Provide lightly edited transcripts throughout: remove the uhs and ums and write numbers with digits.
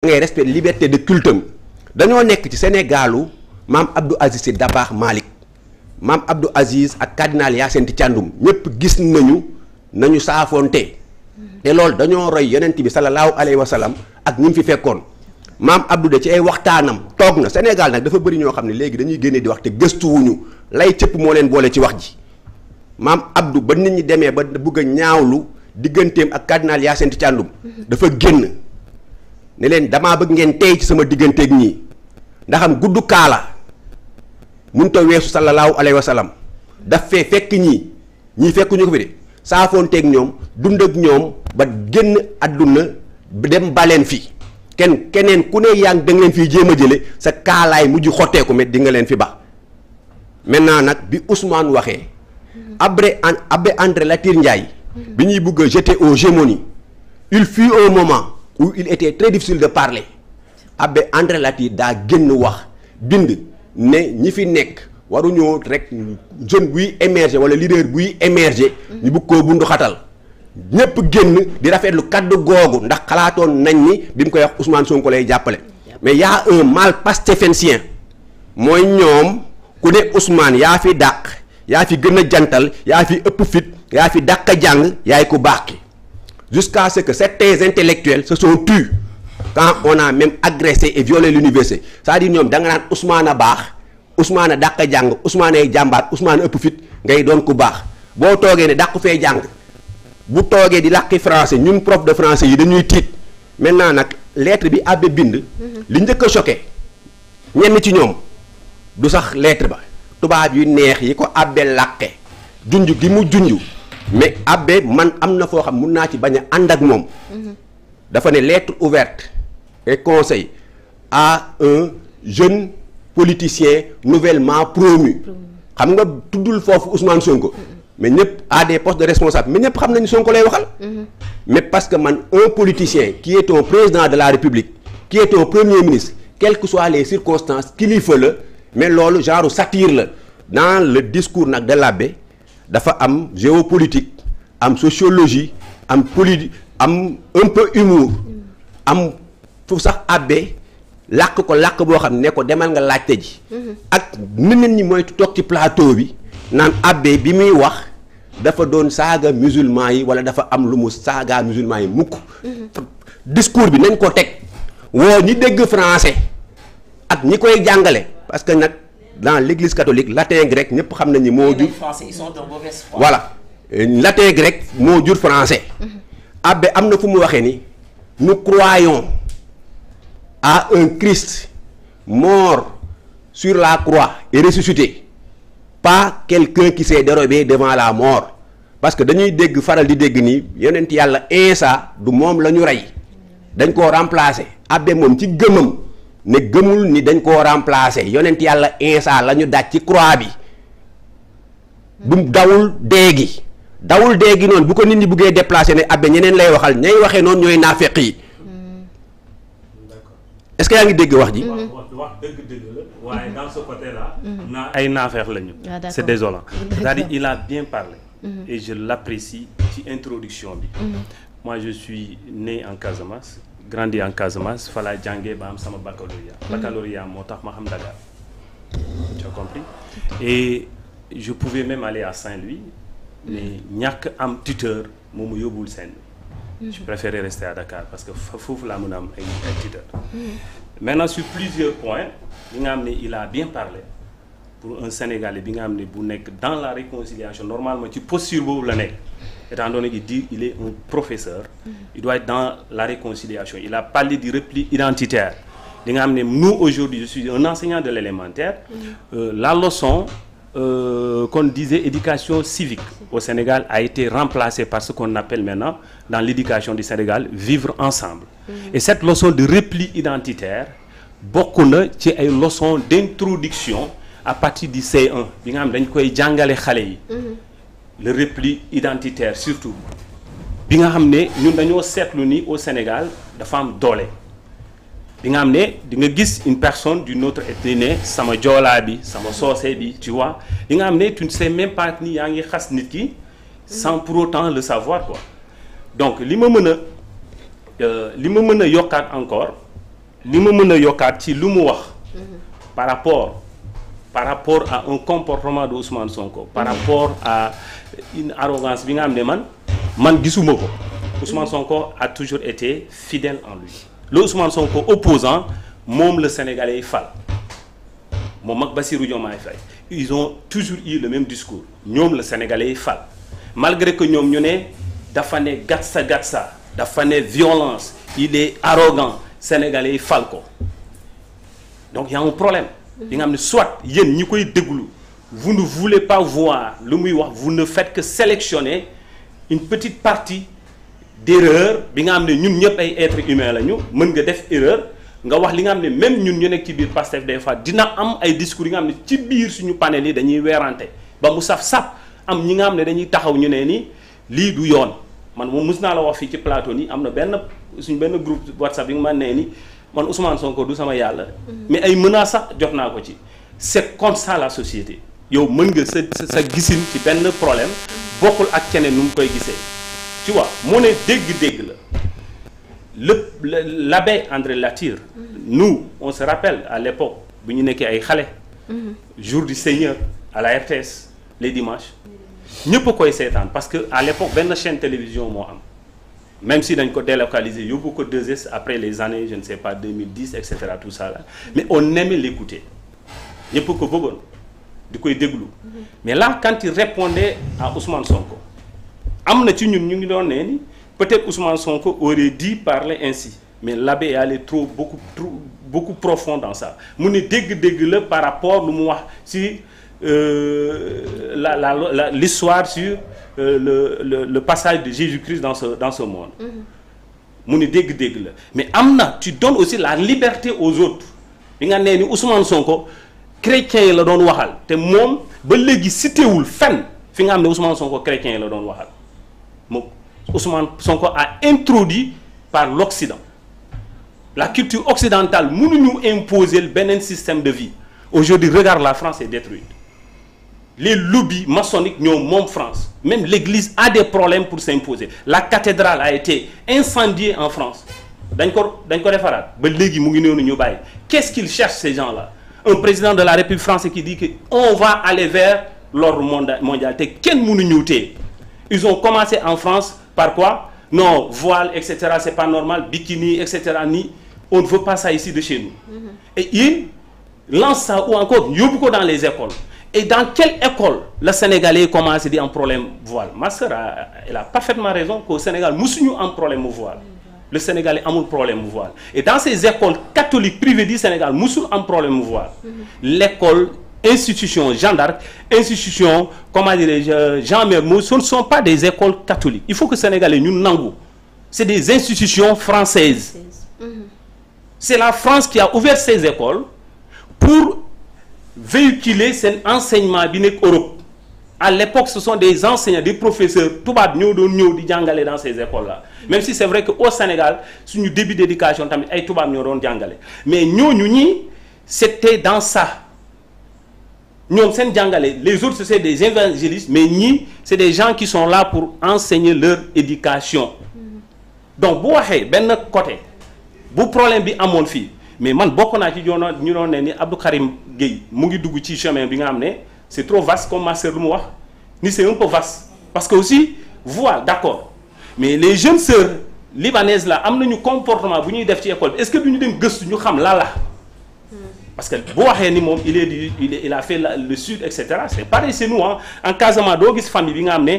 ngay respect liberté de culte am dañoo nekk ci Sénégalu maam Abdou Aziz Sy Dabakh Malick maam Abdou Aziz ak cardinal Hyacinthe Thiandoum ñëpp gis nañu saafoonte te loolu dañoo roy yonent bi sallallahu alayhi wa sallam ak ñi fi fekkoon maam Abdou de ci ay waxtaanam toog na Sénégal nag dafa bëri ñoo xam ne léegi dañuy génne di wax te gëstuwuñu lay cëpp moo leen boole ci wax ji maam Abdou ba nit ñi demee ba bëgg a ñaawlu digganteem ak cardinal Hyacinthe Thiandoum dafa génn ne leen damaa bëgg ngeen tey ci sama digganteeg ñii ndaxam gudd kaala mënut a weesu sallallahu alayhi wa sallam daf fee fekk ñii fekkuñu ko fi de saafoonteeg ñoom dund ak ñoom ba génn àdduna dem baleen fi keneen ku ne yaa ngi da nga leen fiy jéem a jële sa kaalaay mujj xotteeku mais di nga leen fi ba maintenant nag bi Ousmane waxee Abbé André Latyr Ndiaye bi ñuy bëgg a jeter aux gémonies il fut un moment où il était très difficile de parler Abbé André Latyr daa génn wax bind ne ñi fi nekk waruñoo rek jeune buy émerger wala leader buy émerger ñu bëgg koo bundu xatal ñëpp génn di rafetlu kaddu googu ndax xalaatoon nañ ni bi mu koy wax Ousmane Sonko lay jàppale mais y a un mal pastéfensien mooy ñoom ku ne Ousmane yaa fi dàq yaa fi gën a jantal yaa fi ëpp fit yaa fi dàq jàng yaay ku baax ki jusqu'à ce que certains intellectuels se sont tus quand on a même agressé et violé l'université c'est-à-dire ñoom da nga naan Ousmane a baax Ousmane a dàq jàng Ousmane ay jàmbaat Ousmane ëpp fit ngay doon ku baax boo toogee ne dàq fee jàng bu toogee di làqi français ñun prof de français yi dañuy tiit maintenant nag lettre bi abbé bind li njëkk a choqué ñenn ci ñoom du sax lettre ba tubaab yu neex yi ko abbé làqe junj gi mu junj mais abbé man am na foo xam mun naa ci bañ a ànd ak moom dafa ne lettre ouverte et conseil à un jeune politicien nouvellement promu xam nga tuddul foofu Ousmane Sonko mais ñëpp à des postes de responsable mais ñëpp xam nañu Sonko lay waxal mais parce que man un politicien qui est un président de la République qui est un premier ministre quelles que soient les circonstances kilifa la mais loolu genre satire la dans le discours nag de l'abbé dafa am géopolitique am sociologie am am un peu humour am fu sax abbé làkk boo xam ne ko demal nga laajte ji ak nit ñi mooy toog ci plateau bi naan abbé bi muy wax dafa doon saaga musulman yi wala dafa am lu mu saaga musulman yi mukk discours bi nañ ko teg woo ñi dégg français ak ñi koy jàngale parce que nag dans l'église catholique latin grec ñëpp xam nañ ni moo jur ils sont de mauvaise foi. voilà latin grec moo jur français abbé am na fu mu waxee ni nous croyons à un Christ mort sur la croix et ressuscité pas quelqu'un qui s'est dérobé devant la mort parce que dañuy dégg faral di dégg ni yonent yàlla Isa du moom la ñu rey dañ koo remplacer abbé moom ci gëmam ne gëmul ni dañ koo remplacer yonent yàlla Isa la ñu daj ci croix bi bu dawul déegi noonu bu ko nit ñi buggee déplacer ne abbé ñeneen lay waxal ñay waxee noonu ñooy naafeq yi est-ce que yaa ngi dégg wax ji. wax dëgg la waaye dans ce côté-là. ay naafeq lañu. C'est désolant. C'est-à-dire il a bien parlé. Et je l'apprécie ci introduction bi. Moi je suis né en Casamance grandi en Casamance fa laa jàngee ba am sama baccalauréat moo tax ma xam Dakar. Tu as compris? Et je pouvais même aller à Saint-Louis mais ñàkk am tuteur moo ma yóbbul Saint-Louis. Je préférais rester à Dakar parce que foofu laa mën a am ay tuteur. Maintenant sur plusieurs points li nga xam ne il a bien parlé pour un Sénégalais bi nga xam ne bu nekk dans la réconciliation normalement ci posture boobu la nekk étant donné qu'il dit il est un professeur il doit être dans la réconciliation il a parlé du repli identitaire li nga xam ne nous aujourd'hui je suis un enseignant de l'élémentaire la leçon qu'on disait éducation civique au Sénégal a été remplacée par ce qu'on appelle maintenant dans l'éducation du Sénégal vivre ensemble et cette leçon de repli identitaire bokk na ci ay leçons d'introduction à partir du C1 bi nga xam dañ koy jàngale xale yi le repli identitaire surtout bi nga xam ne ñun dañoo seetlu ni au Sénégal dafa am doole bi nga xam ne di nga gis une personne d'une autre ethnie ne sama joolaa bi sama soose bi tu vois di nga xam ne tu ne sais même pas ni yaa ngi xas nit ki sans pour autant le savoir quoi donc li ma mën a yokkaat encore li ma mën a yokkaat ci lu mu wax par rapport à un comportement de Ousmane Sonko, par rapport à une arrogance bi nga xam ne man gisuma ko. Ousmane Sonko a toujours été fidèle en lui. Le Ousmane Sonko opposant moom le Sénégalais yi fal moom ak Bassirou Diomaye Faye ils ont toujours eu le même discours ñoom le Sénégalais yi fal malgré que ñoom ñu ne dafa ne gatsa dafa ne violence il est arrogant Sénégalais yi fal ko donc y a un problème. di nga xam ne soit yéen ñi koy déglu vous ne voulez pas voir lu muy wax vous ne faites que sélectionner une petite partie d'erreur bi nga xam ne ñun ñëpp ay êtres humains lañu mën nga def erreur nga wax li nga xam ne même ñun ñu nekk ci biir Pastef des fois dina am ay discours yi nga xam ne ci biir suñu panel yi dañuy weerante ba mu saf am ñi nga xam ne dañuy taxaw ñu ne ni lii du yoon man moom mus naa la wax fii ci plateau ni am na suñu benn groupe WhatsApp yi nga man nee ni man Ousmane Sonko du sama yàlla mais ay menaces sax jot naa ko ci c'est comme ça la société yow mën nga sa gisin ci benn problème bokkul ak keneen nu mu koy gisee tu vois moo ne dégg-dégg la l'abbé André Latyr nous on se rappelle à l'époque bu ñu nekkee ay xale jour du Seigneur à la RTS les dimanches ñëpp a koy seetaan parce que à l'époque benn chaîne télévision moo am même si dañ ko délocaliser yóbbu ko 2S après les années je ne sais pas 2010 et cetera tout ça là mais on aimait l'écouter ñëpp ko bëggoon di koy déglu mais là quand il répondait à Ousmane Sonko am na ci ñun ñu ngi doon nee ni peut-être Ousmane Sonko aurait dû parler ainsi mais l'abbé est allé beaucoup profond dans ça mu ne dégg-dégg la par rapport lu mu wax ci l'histoire sur le passage de Jésus-Christ dans ce monde mu ne dégg-dégg la mais am na tu donnes aussi la liberté aux autres bi nga nee ni Ousmane Sonko chrétien yi la doon waxal te moom ba léegi citéwul fenn fi nga xam ne Ousmane Sonko chrétien yi la doon waxal moom Ousmane Sonko a introduit par l'Occident la culture occidentale mënuñu imposer beneen système de vie aujourd'hui regarde la France est détruite les lobbies maçonniques ñoom moom France même l'église a des problèmes pour s'imposer la cathédrale a été incendiée en France dañ ko defaraat ba léegi mu ngi noonu ñu bàyyi qu'est-ce qu'ils cherchent ces gens-là un président de la République française qui dit que on va aller vers l'ordre mondial te kenn mënu ñëw tee ils ont commencé en France par quoi non voile etc c'est pas normal bikini etc ni on ne veut pas ça ici de chez nous et ils lancent ça ou encore yóbbu ko dans les écoles et dans quelle école le Sénégalais commencé di am problème voile ma sœur elle a parfaitement raison qu'au Sénégal musuñu am problème mu voile le Sénégalais amul problème mu voile et dans ces écoles catholiques privées du Sénégal musul am problème mu voile l'école institution Jeanne d'Arc institution comment dirais-je Jean Mermoz ce ne sont pas des écoles catholiques il faut que Sénégalais ñu nangu c'est des institutions françaises c'est la France qui a ouvert ces écoles pour véhiculer seen enseignement bi nekk Europe à l'époque ce sont des enseignants des professeurs tubaab ñoo doon ñëw di jàngale dans ces écoles là même si c'est vrai que au Sénégal suñu début d'éducation tamit ay tubaab ñoo doon jàngale mais ñooñu ñi c'était dans ça ñoom seen jàngale les autres c'est des évangélistes mais ñii c'est des gens qui sont là pour enseigner leur éducation donc bu waxee benn côté bu problème bi amoon fii mais man bokk naa ci ñu doon ne ni Abdou Karim Gueye mu ngi dugg ci chemin bi nga xam ne c'est trop vaste comme ma sœur lu mu wax ni c'est un peu vaste parce que aussi voile d'accord mais les jeunes sœurs libanaises là am nañu comportement bu ñuy def ci école bi est-ce que duñu dem gëstu ñu xam la parce que bu waxee ni moom il a fait le sud et cetera c'est pareil c'est nous en Casamance doo gis famille bi nga xam ne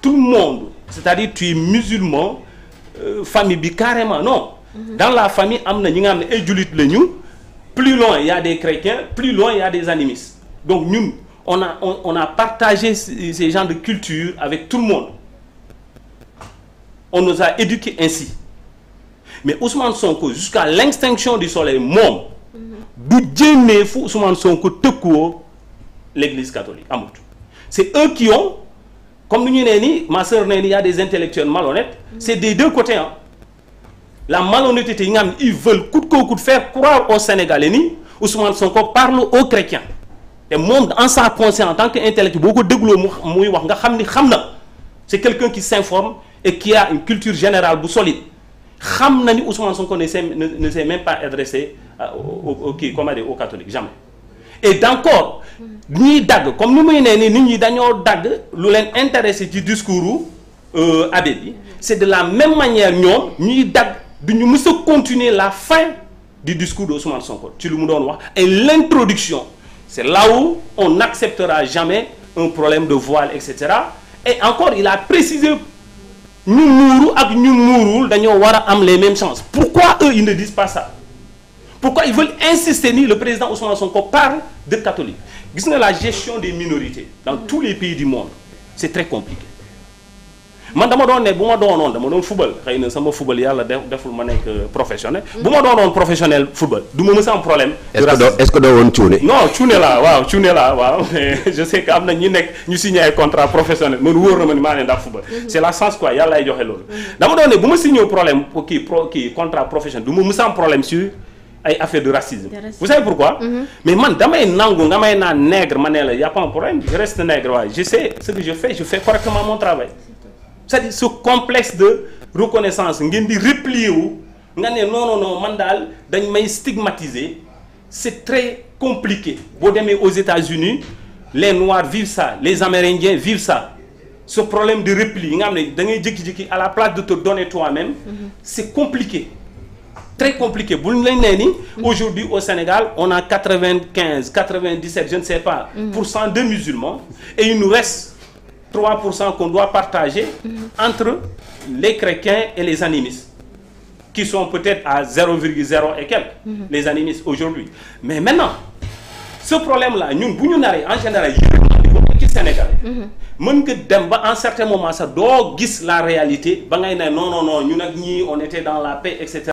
tout le monde c'est-à-dire tu es musulman famille bi carrément non dans la famille am na ñi nga xam ne ay jullit lañu plus loin il y a des chrétiens plus loin il y a des animistes donc ñun on a partagé ces genres de culture avec tout le monde on nous a éduqués ainsi mais Ousmane Sonko jusqu'à l'extinction du soleil moom du jénnee fu Ousmane Sonko tëkkuwoo l'église catholique amut c'est eux qui ont comme ni ñu nee ni ma sœur nee ni il y a des intellectuels malhonnêtes c'est des deux côtés la malhonnêteté yi nga xam ne ils veulent coûte que coûte faire croire aux Sénégalais ni Ousmane Sonko parle aux chrétiens te moom en sa conscience en tant qu'intellectuel boo ko dégloo muy wax nga xam ni xam na c'est quelqu'un qui s'informe et qui a une culture générale bu solide xam na ni Ousmane Sonko ne s'est même pas adressé aux catholiques, jamais. Et d'encore ñiy dagg comme ni muy nee ni nit ñi dañoo dagg lu leen intéressé ci discours abbé bi, c'est de la même manière ñoom ñuy dagg duñu mës a continuer la fin du discours de Ousmane Sonko ci lu mu doon wax, et l'introduction, c'est là où on n'acceptera jamais un problème de voile, etc. Et encore, il a précisé ñu muuru ak ñu muuruwul dañoo war a am les mêmes chances. Pourquoi eux ils ne disent pas ça? Pourquoi ils veulent insister ni le président Ousmane Sonko parle de catholiques? Gis nga la gestion des minorités dans tous les pays du monde, c'est très compliqué. Man dama doon ne bu ma doonoon dama doon football, xëy na sama football yàlla deful ma nekk professionnel. Bu ma doonoon professionnel football du ma mës a am problème. est-ce que doo woon cuune? Non, cuune la waaw je sais que am na ñi nekk ñu signé ay contrat professionnel man wóor na ma ni maa leen daa football. C'est la chance quoi, yàlla ay joxe loolu. Dama doon ne bu ma signé problème contrat professionnel du ma mës a am problème sur ay affaire de racisme. Vous savez pourquoi? Mais man damay nangu nga may naan nègre ma ne la y a pas un problème, je reste nègre waaye je sais ce que je fais correctement mon travail. C'est-à-dire ce complexe de reconnaissance ngeen di replier wu nga ne non man daal dañ may stigmatiser, c'est très compliqué. Boo demee aux États-Unis les Noirs vivent ça, les Amérindiens vivent ça, ce problème de repli nga xam ne da ngay jékki-jékki à la place de te donner toi-même, c'est compliqué, très compliqué. Bu ñu leen nee ni aujourd'hui au Sénégal on a 97 je ne sais pas % de musulmans et il nous reste 3% qu'on doit partager entre les chrétiens et les animistes, qui sont peut-être à 0,0 et quelques, les animistes aujourd'hui. Mais maintenant, ce problème-là, nous, en général, ci Sénégal, mën nga dem ba en certain moment ça doo gis la réalité ba ngay ne non ñun ak ñii on était dans la paix, etc.